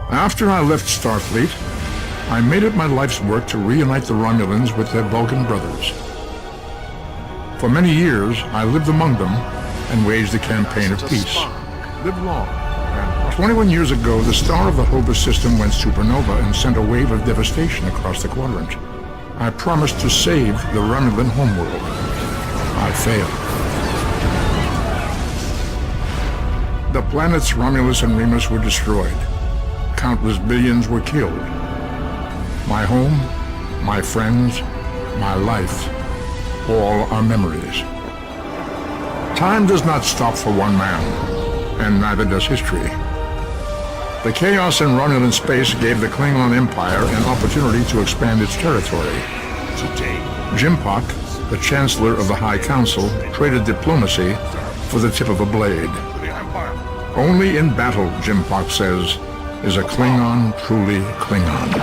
After I left Starfleet, I made it my life's work to reunite the Romulans with their Vulcan brothers. For many years, I lived among them and waged a campaign of peace. Live long. 21 years ago, the star of the Hobus system went supernova and sent a wave of devastation across the quadrant. I promised to save the Romulan homeworld. I failed. The planets Romulus and Remus were destroyed. Countless billions were killed. My home, my friends, my life, all are memories. Time does not stop for one man, and neither does history. The chaos in Romulan space gave the Klingon Empire an opportunity to expand its territory. Today, Jimpock, the Chancellor of the High Council, traded diplomacy for the tip of a blade. Only in battle, Jimpock says, is a Klingon truly Klingon.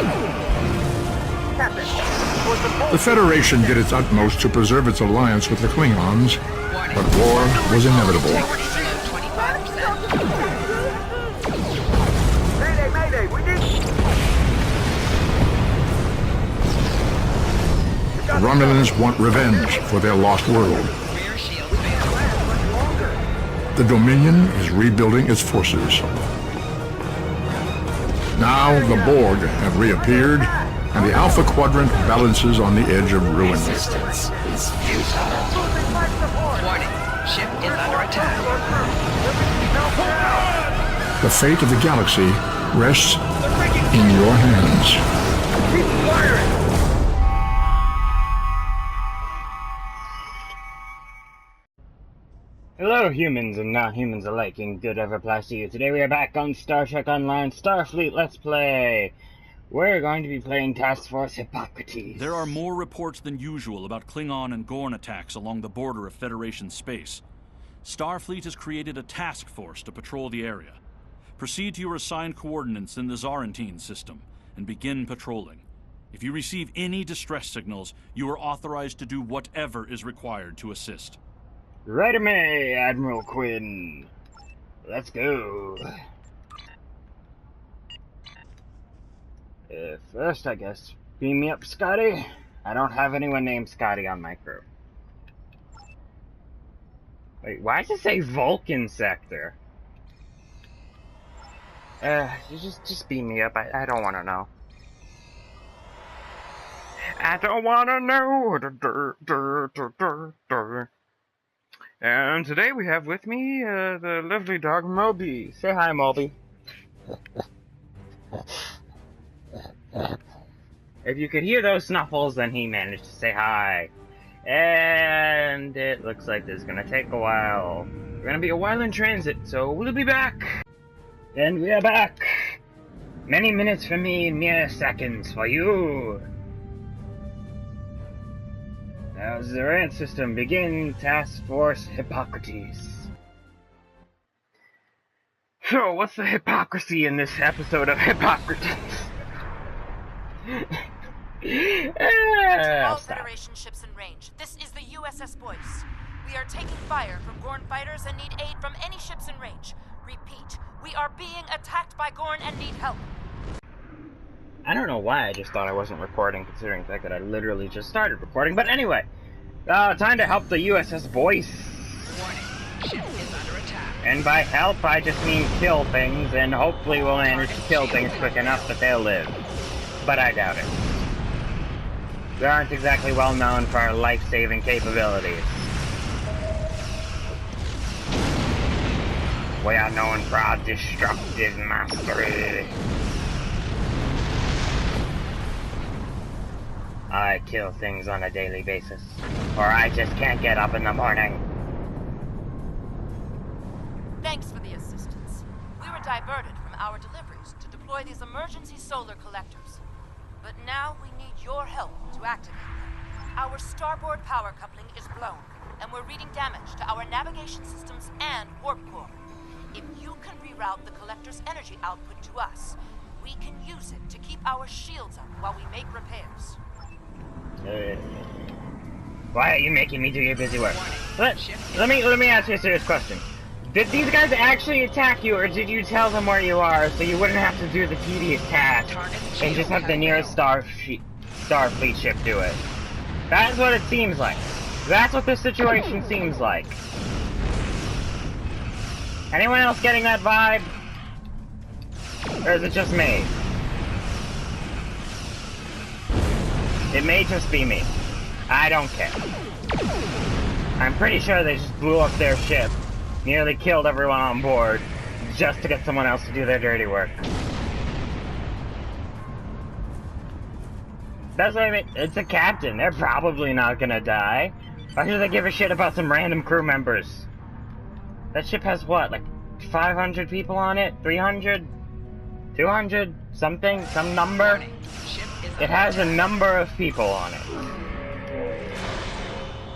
The Federation did its utmost to preserve its alliance with the Klingons, but war was inevitable. The Romulans want revenge for their lost world. The Dominion is rebuilding its forces. Now the Borg have reappeared, and the Alpha Quadrant balances on the edge of ruin. Resistance is futile. Warning, ship is under attack. The fate of the galaxy rests in your hands. Keep firing! Hello humans and non-humans alike, and good ever applies to you. Today we are back on Star Trek Online Starfleet Let's Play. We're going to be playing Task Force Hippocrates. There are more reports than usual about Klingon and Gorn attacks along the border of Federation space. Starfleet has created a task force to patrol the area. Proceed to your assigned coordinates in the Zarantine system and begin patrolling. If you receive any distress signals, you are authorized to do whatever is required to assist. Right away, Admiral Quinn. Let's go. First, I guess, beam me up, Scotty. I don't have anyone named Scotty on my crew. Wait, why does it say Vulcan sector? Just beam me up. I don't want to know. I don't want to know. And today we have with me the lovely dog Moby. Say hi, Moby. If you could hear those snuffles, then he managed to say hi. And it looks like this is gonna take a while. We're gonna be a while in transit, so we'll be back. And we are back. Many minutes for me, mere seconds for you. Now, Zarant system, begin Task Force Hippocrates. So, what's the hypocrisy in this episode of Hippocrates? All Federation ships in range. This is the USS Boyce. We are taking fire from Gorn fighters and need aid from any ships in range. Repeat, we are being attacked by Gorn and need help. I don't know why I just thought I wasn't recording, considering the fact that I literally just started recording. But anyway, time to help the USS Boyce. Warning, ship is under attack. And by help, I just mean kill things, and hopefully we'll manage to kill things quick enough that they'll live. But I doubt it. We aren't exactly well known for our life-saving capabilities. We are known for our destructive mastery. I kill things on a daily basis, or I just can't get up in the morning. Thanks for the assistance. We were diverted from our deliveries to deploy these emergency solar collectors. But now we need your help to activate them. Our starboard power coupling is blown. and we're reading damage to our navigation systems and warp core. If you can reroute the collector's energy output to us, we can use it to keep our shields up while we make repairs. Why are you making me do your busy work? Let me ask you a serious question. Did these guys actually attack you, or did you tell them where you are so you wouldn't have to do the tedious task and just have the nearest Starfleet ship do it? That's what it seems like. That's what this situation seems like. Anyone else getting that vibe? Or is it just me? It may just be me. I don't care. I'm pretty sure they just blew up their ship, nearly killed everyone on board, just to get someone else to do their dirty work. That's what I mean. It's a captain. They're probably not gonna die. Why should they give a shit about some random crew members? That ship has what, like 500 people on it? 300? 200? Something? Some number? It has a number of people on it.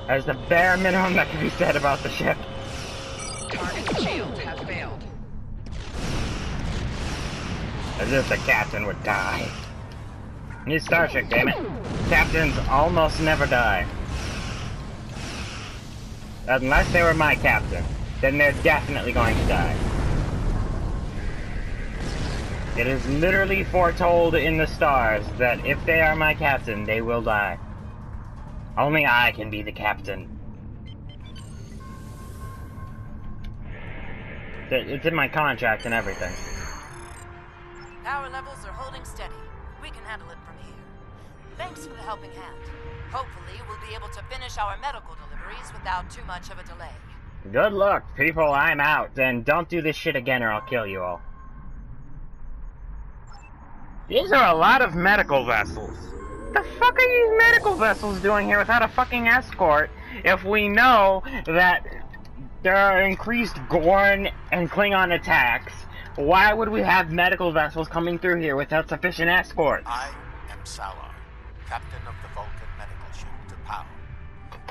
That's the bare minimum that can be said about the ship. Target shields have failed. As if the captain would die. New Star Trek, damn it. Captains almost never die. Unless they were my captain. Then they're definitely going to die. It is literally foretold in the stars that if they are my captain, they will die. Only I can be the captain. It's in my contract and everything. Power levels are holding steady. We can handle it from here. Thanks for the helping hand. Hopefully, we'll be able to finish our medical deliveries without too much of a delay. Good luck, people. I'm out. And don't do this shit again or I'll kill you all. These are a lot of medical vessels. The fuck are these medical vessels doing here without a fucking escort if we know that there are increased Gorn and Klingon attacks? Why would we have medical vessels coming through here without sufficient escorts? I am Salar, captain of the Vulcan medical ship T'Pau.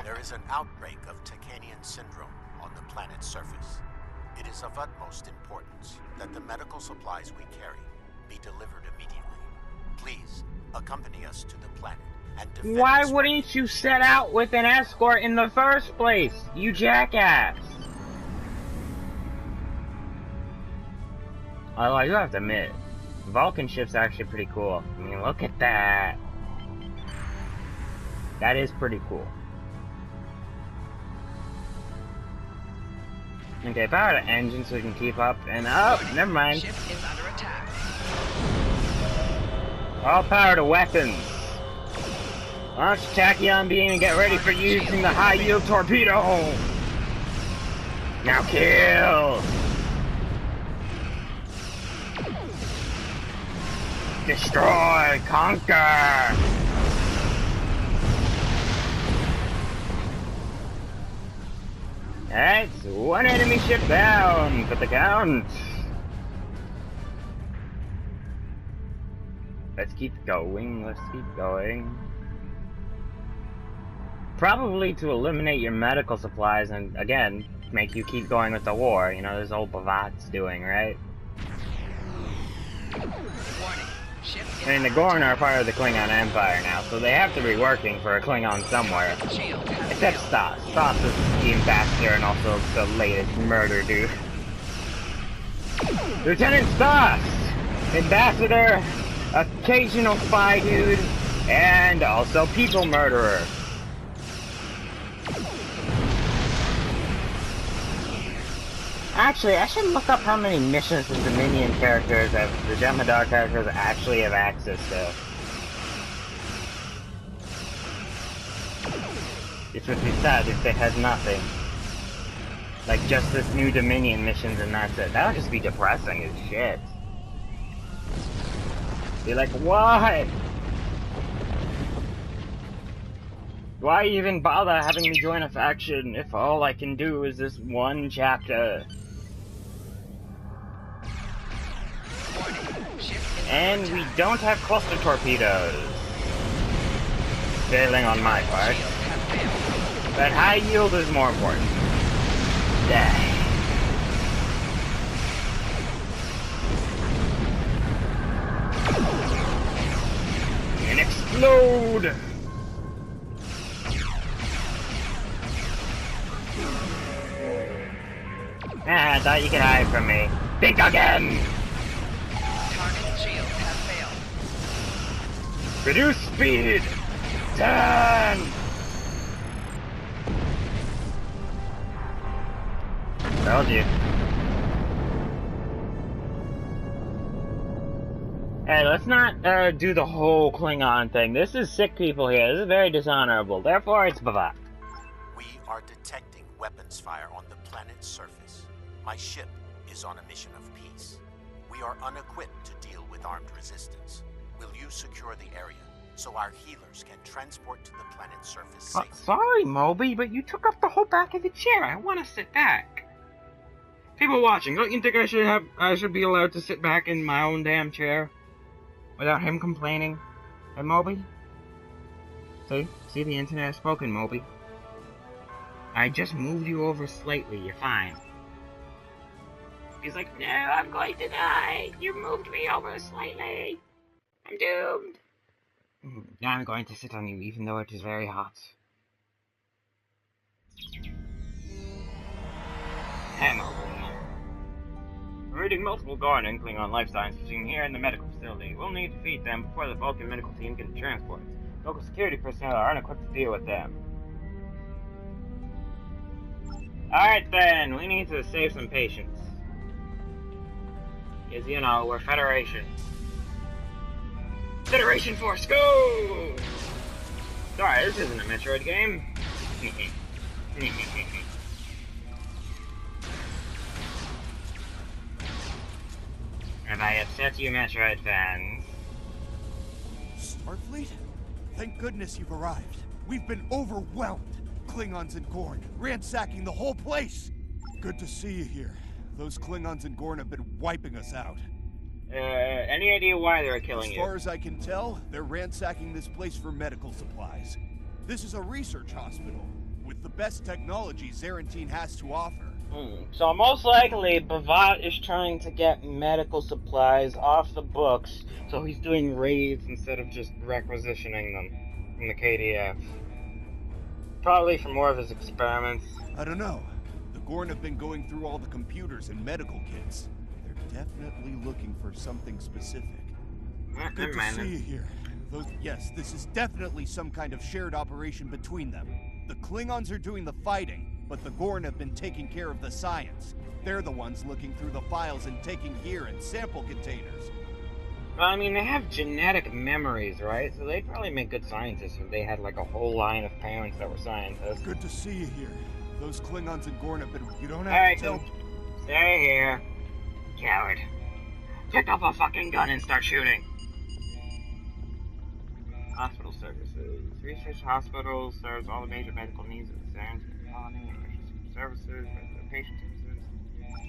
There is an outbreak of Tacanian syndrome on the planet's surface. It is of utmost importance that the medical supplies we carry be delivered immediately. Please, accompany us to the planet and defend Why us. wouldn't you set out with an escort in the first place, you jackass? Although I do have to admit, Vulcan ship's actually pretty cool. I mean, look at that. That is pretty cool. Okay, power to engine so we can keep up and up. Oh, never mind. Ship is under attack. All power to weapons. Launch tachyon beam and get ready for using the high yield torpedo. Now kill. Destroy, conquer. Alright, so one enemy ship down for the count. Let's keep going, let's keep going. Probably to eliminate your medical supplies and, again, make you keep going with the war. You know, this old Bavat's doing, right? Warning. Ship is I mean, the Gorn are part of the Klingon Empire now, so they have to be working for a Klingon somewhere. shield has Except failed. Stas. Stas is the ambassador and also the latest murder dude. Lieutenant Stas! Ambassador, occasional spy dude, and also people murderer. Actually, I should look up how many missions the Dominion characters, the Jem'Hadar characters actually have access to. It would be sad if they had nothing. Like just this new Dominion missions and that's it. That would just be depressing as shit. Be like, what? Why even bother having me join a faction if all I can do is this one chapter? And we don't have cluster torpedoes. Failing on my part. But high yield is more important. Die. And explode! Ah, I thought you could hide from me. Think again! Target shields have failed. Reduce speed! 10! Told you. Hey, let's not do the whole Klingon thing. This is sick people here. This is very dishonorable. Therefore, it's bavak. We are detecting weapons fire on the planet's surface. My ship is on a mission of peace. We are unequipped to deal with armed resistance. Will you secure the area so our healers can transport to the planet's surface safely? Sorry, Moby, but you took up the whole back of the chair. I want to sit back. People watching, don't you think I should be allowed to sit back in my own damn chair without him complaining? Hey, Moby? See the internet has spoken, Moby. I just moved you over slightly. You're fine. He's like, no, I'm going to die. You moved me over slightly. I'm doomed. Now I'm going to sit on you, even though it is very hot. Hammer. We're reading multiple Gorn and Klingon life signs between here and the medical facility. We'll need to feed them before the Vulcan medical team can transport. Local security personnel are unequipped to deal with them. Alright then, we need to save some patients. Because, you know, we're Federation. Federation Force, go! Sorry, this isn't a Metroid game. Have I upset you, Metroid fans? Starfleet? Thank goodness you've arrived. We've been overwhelmed. Klingons and Gorn, ransacking the whole place! Good to see you here. Those Klingons and Gorn have been wiping us out. Any idea why they're killing you? As far as I can tell, they're ransacking this place for medical supplies. This is a research hospital, with the best technology Zarantine has to offer. So most likely, Bavat is trying to get medical supplies off the books, so he's doing raids instead of just requisitioning them from the KDF. Probably for more of his experiments. I don't know. The Gorn have been going through all the computers and medical kits. They're definitely looking for something specific. Good to see you here. Yes, this is definitely some kind of shared operation between them. The Klingons are doing the fighting, but the Gorn have been taking care of the science. They're the ones looking through the files and taking gear and sample containers. Well, I mean, they have genetic memories, right? So they'd probably make good scientists if they had, like, a whole line of parents that were scientists. Good to see you here. Those Klingons and Gorn have been... You don't have to tell... Stay here. Coward. Pick up a fucking gun and start shooting. Hospital services. Research hospital serves all the major medical needs of the Zarantine colony. Emergency services, regular patient services,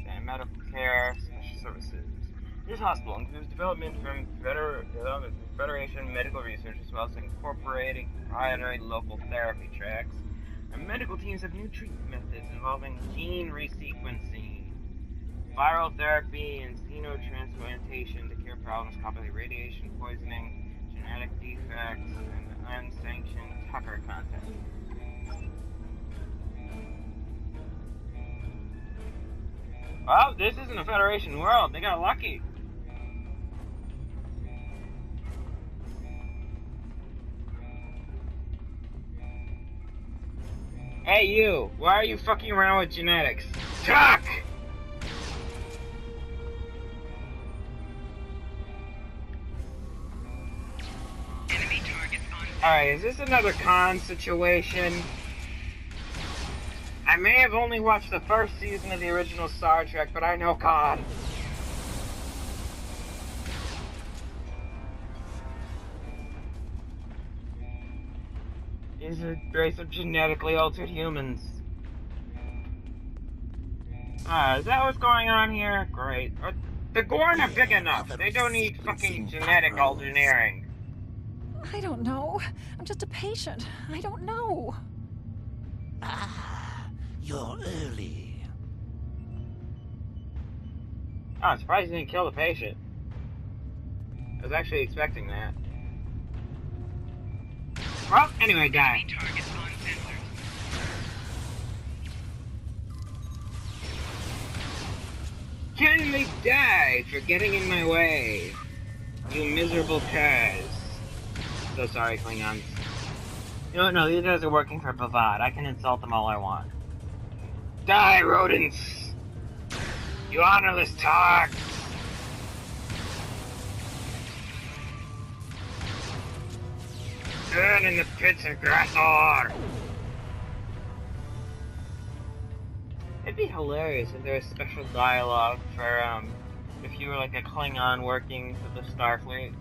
and medical care, special services. This hospital includes development from Federation medical research, as well as incorporating proprietary local therapy tracks. Our medical teams have new treatment methods involving gene resequencing, viral therapy, and xenotransplantation to cure problems caused by radiation poisoning, genetic defects, and unsanctioned Tucker content. Well, this isn't a Federation world. They got lucky. Hey you, why are you fucking around with genetics? Chuck! Enemy targets on. Alright, is this another con situation? I may have only watched the first season of the original Star Trek, but I know con. These are a race of genetically altered humans. Is that what's going on here? Great. The Gorn are big enough. They don't need fucking genetic engineering. I don't know. I'm just a patient. I don't know. Ah, you're early. Oh, I'm surprised he didn't kill the patient. I was actually expecting that. Well, anyway, die. Targets on sensors. Can they die for getting in my way? You miserable curs. So sorry, Klingons. You know what? No, these guys are working for Bavad. I can insult them all I want. Die, rodents! You honorless tards! Burn in the pits of Grathor! It'd be hilarious if there was special dialogue for, if you were like a Klingon working for the Starfleet.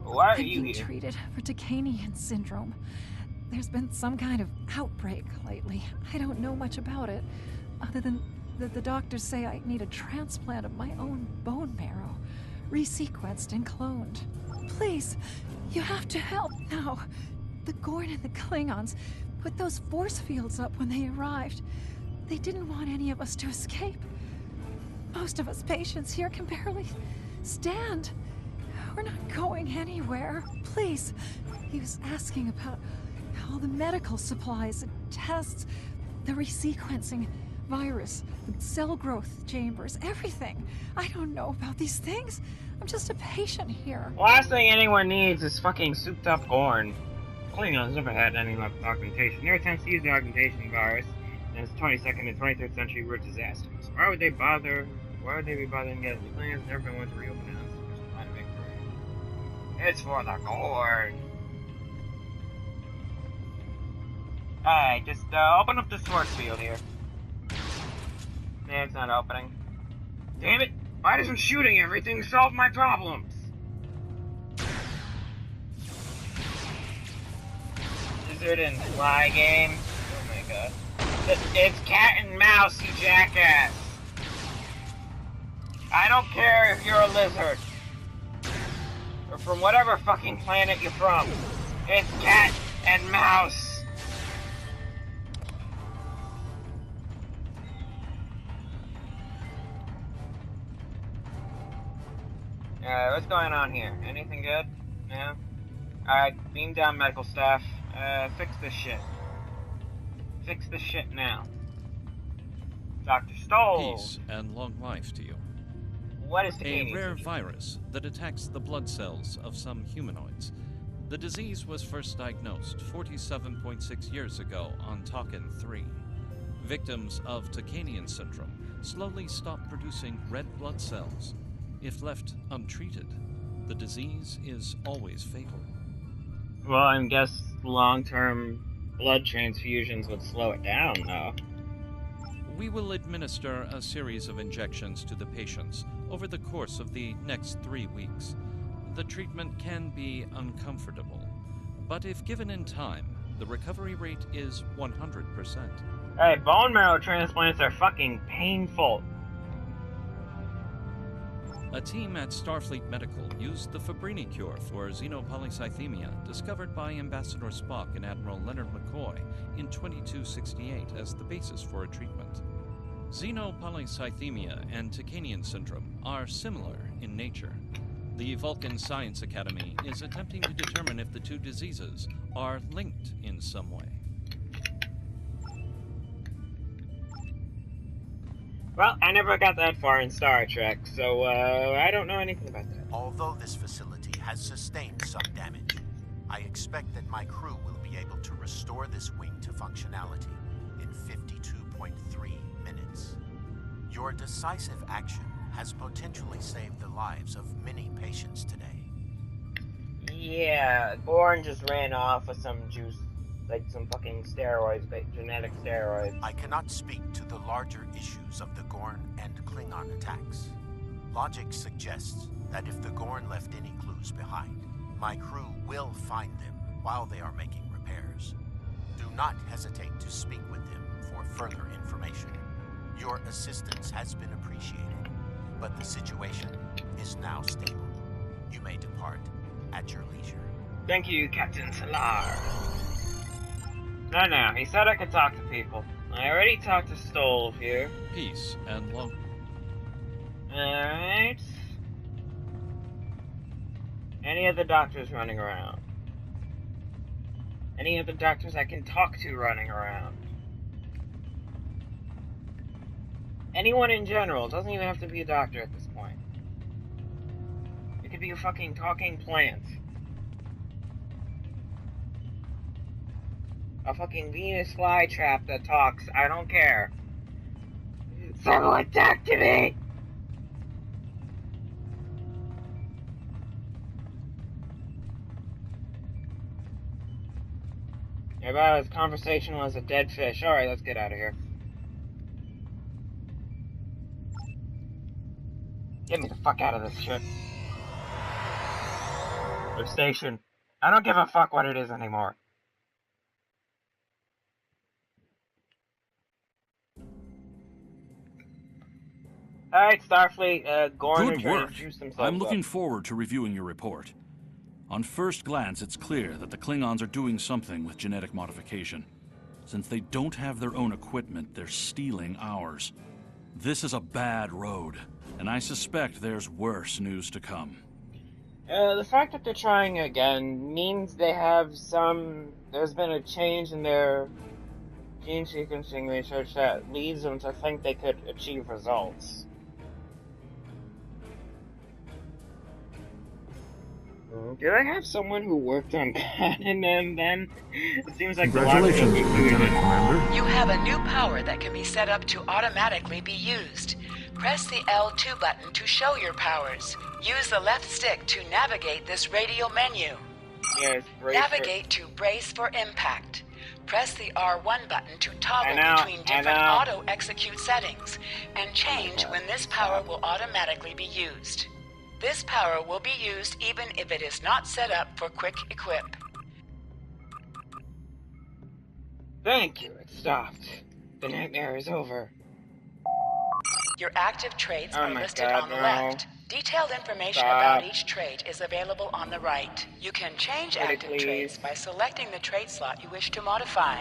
Why are you being here? treated for Tacanian syndrome. There's been some kind of outbreak lately. I don't know much about it, other than that the doctors say I need a transplant of my own bone marrow, resequenced and cloned. Please, you have to help now. The Gorn and the Klingons put those force fields up when they arrived. They didn't want any of us to escape. Most of us patients here can barely stand. We're not going anywhere. Please. He was asking about all the medical supplies and tests, the resequencing virus, the cell growth chambers, everything. I don't know about these things. I'm just a patient here. Last thing anyone needs is fucking souped up Gorn. Klingons never had any luck with augmentation. Their attempts to use the augmentation virus in the 22nd and 23rd century were disastrous. Why would they bother? Why would they be bothering getting the Klingons? Never been one to reopen it. It's for the Gorn. Alright, just open up this force field here. Yeah, it's not opening. Damn it! Why doesn't shooting everything solve my problems? Lizard and fly game? Oh my god. It's cat and mouse, you jackass! I don't care if you're a lizard. Or from whatever fucking planet you're from. It's cat and mouse! Alright, what's going on here? Anything good? No? Alright, beam down medical staff. Fix this shit. Fix this shit now. Dr. Stoll! Peace and long life to you. What is A Tacanian rare syndrome? virus that attacks the blood cells of some humanoids. The disease was first diagnosed 47.6 years ago on Taken 3. Victims of Tacanian syndrome slowly stop producing red blood cells. If left untreated, the disease is always fatal. Well, I guess long-term blood transfusions would slow it down, though. We will administer a series of injections to the patients over the course of the next 3 weeks. The treatment can be uncomfortable, but if given in time, the recovery rate is 100%. Hey, bone marrow transplants are fucking painful. A team at Starfleet Medical used the Fabrini cure for xenopolycythemia discovered by Ambassador Spock and Admiral Leonard McCoy in 2268 as the basis for a treatment. Xenopolycythemia and Tacanian syndrome are similar in nature. The Vulcan Science Academy is attempting to determine if the two diseases are linked in some way. Well, I never got that far in Star Trek, so I don't know anything about that. Although this facility has sustained some damage, I expect that my crew will be able to restore this wing to functionality in 52.3 minutes. Your decisive action has potentially saved the lives of many patients today. Yeah, Gorn just ran off with some juice, like some fucking steroids, genetic steroids. I cannot speak to the larger issues of the Gorn and Klingon attacks. Logic suggests that if the Gorn left any clues behind, my crew will find them while they are making repairs. Do not hesitate to speak with them for further information. Your assistance has been appreciated, but the situation is now stable. You may depart at your leisure. Thank you, Captain Salar. No, he said I could talk to people. I already talked to Stolv here. Peace and love. Alright. Any other doctors running around? Any other doctors I can talk to running around? Anyone in general. Doesn't even have to be a doctor at this point. It could be a fucking talking plant. A fucking Venus flytrap that talks. I don't care. Someone talk to me! You're about as conversational as a dead fish. Alright, let's get out of here. Get me the fuck out of this shit. The station. I don't give a fuck what it is anymore. Alright, Starfleet, Gorn Good work. introduced themselves I'm looking up. forward to reviewing your report. On first glance, it's clear that the Klingons are doing something with genetic modification. Since they don't have their own equipment, they're stealing ours. This is a bad road, and I suspect there's worse news to come. The fact that they're trying again means they have there's been a change in their gene sequencing research that leads them to think they could achieve results. Do I have someone who worked on that and then? It seems like Congratulations, Lieutenant Commander. You have a new power that can be set up to automatically be used. Press the L2 button to show your powers. Use the left stick to navigate this radial menu. Yes, Navigate to brace for impact. Press the R1 button to toggle between different auto-execute settings, and change when this power will automatically be used. This power will be used even if it is not set up for quick equip. Thank you, it stopped. The nightmare is over. Your active traits are listed on the no. left. Detailed information about each trait is available on the right. You can change active traits by selecting the trait slot you wish to modify.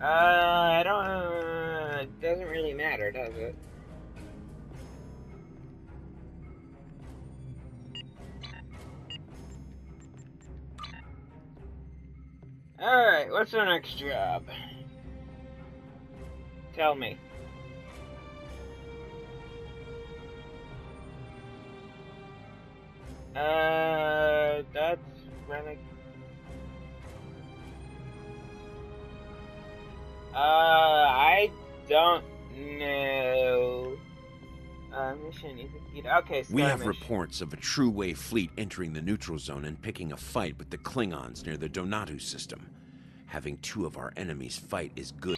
I don't, it doesn't really matter, does it? Alright, what's our next job? Tell me. That's really... I don't know. Mission you complete. Okay, we have reports of a true wave fleet entering the neutral zone and picking a fight with the Klingons near the Donatu system. Having two of our enemies fight is good.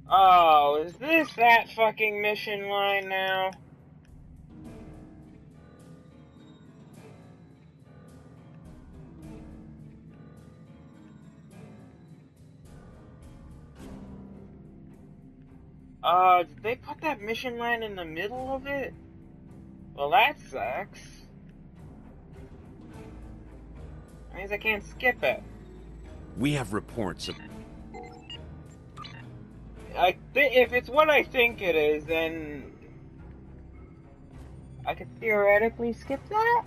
Oh, is this that fucking mission line now? Did they put that mission line in the middle of it? Well, that sucks. That means I can't skip it. We have reports of... if it's what I think it is, then... I could theoretically skip that?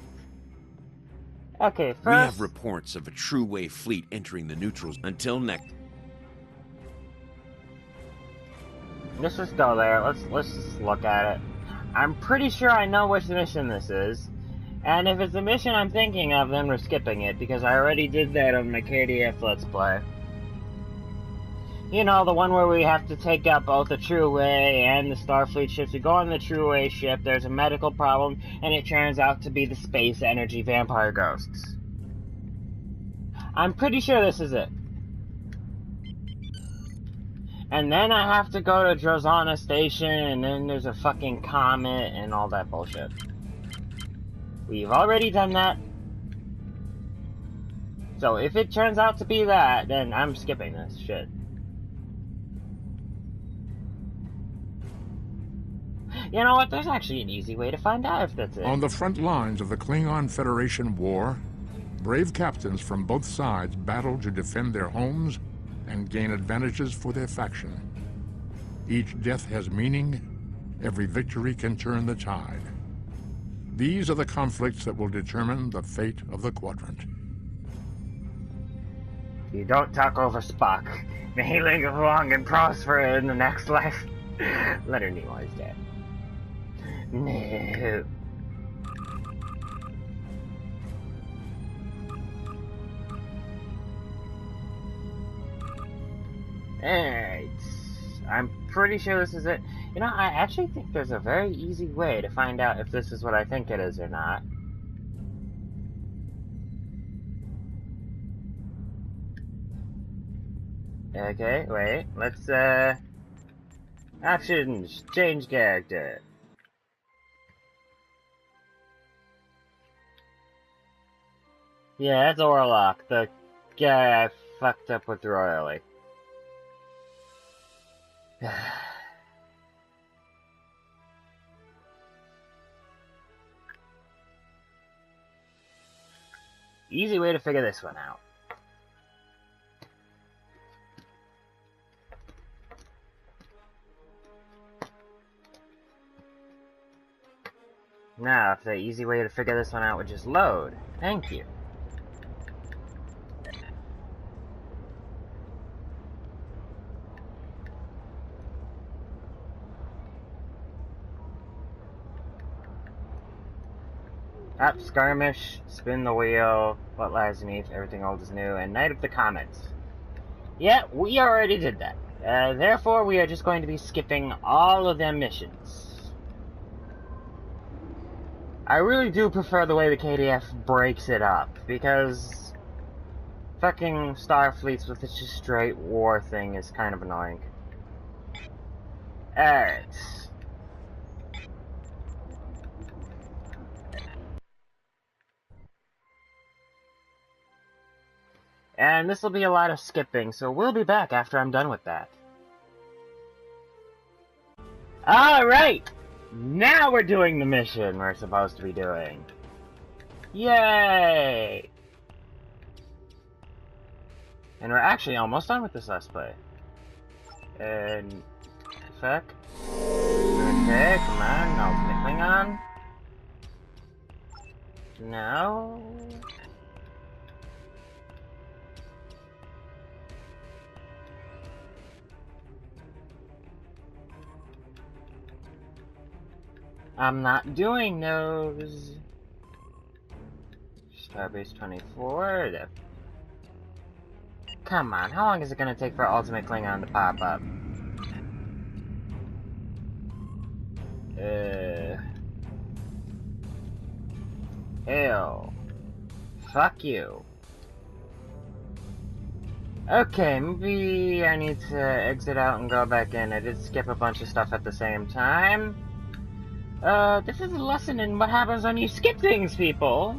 Okay, first... We have reports of a true wave fleet entering the neutrals until next... This is still there. Let's just look at it. I'm pretty sure I know which mission this is. And if it's the mission I'm thinking of, then we're skipping it, because I already did that on my KDF Let's Play. You know, the one where we have to take out both the True Way and the Starfleet ships. We go on the True Way ship, there's a medical problem, and it turns out to be the space energy vampire ghosts. I'm pretty sure this is it. And then I have to go to Drozana Station, and then there's a fucking comet and all that bullshit. We've already done that. So if it turns out to be that, then I'm skipping this shit. You know what? There's actually an easy way to find out if that's it. On the front lines of the Klingon Federation war, brave captains from both sides battle to defend their homes and gain advantages for their faction. Each death has meaning. Every victory can turn the tide. These are the conflicts that will determine the fate of the quadrant. You don't talk over Spock. May he live long and prosper in the next life. Leonard Nimoy's dead. No. Alright. I'm pretty sure this is it. You know, I actually think there's a very easy way to find out if this is what I think it is or not. Okay, wait. Let's, options. Change character. Yeah, that's Orlok, the guy I fucked up with royally. Easy way to figure this one out. Now, if the easy way to figure this one out would just load. Thank you. Up, skirmish, spin the wheel, what lies beneath, everything old is new, and Night of the Comets. Yeah, we already did that. Therefore, we are just going to be skipping all of them missions. I really do prefer the way the KDF breaks it up, because fucking Starfleets with this just straight war thing is kind of annoying. Alright. And this will be a lot of skipping, so we'll be back after I'm done with that. Alright! Now we're doing the mission we're supposed to be doing. Yay! And we're actually almost done with this Let's Play. And... fuck? Okay, come on, ultimate Klingon. No... I'm not doing those. Starbase 24. Come on, how long is it gonna take for Ultimate Klingon to pop up? Ew. Fuck you. Okay, maybe I need to exit out and go back in. I did skip a bunch of stuff at the same time. This is a lesson in what happens when you skip things, people.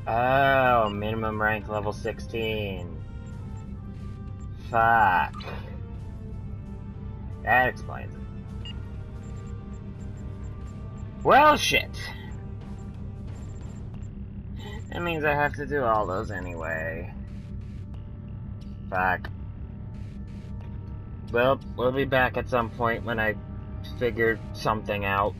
Oh, minimum rank level 16. Fuck. That explains it. Well, shit. That means I have to do all those anyway. Fuck. Well, we'll be back at some point when I figure something out.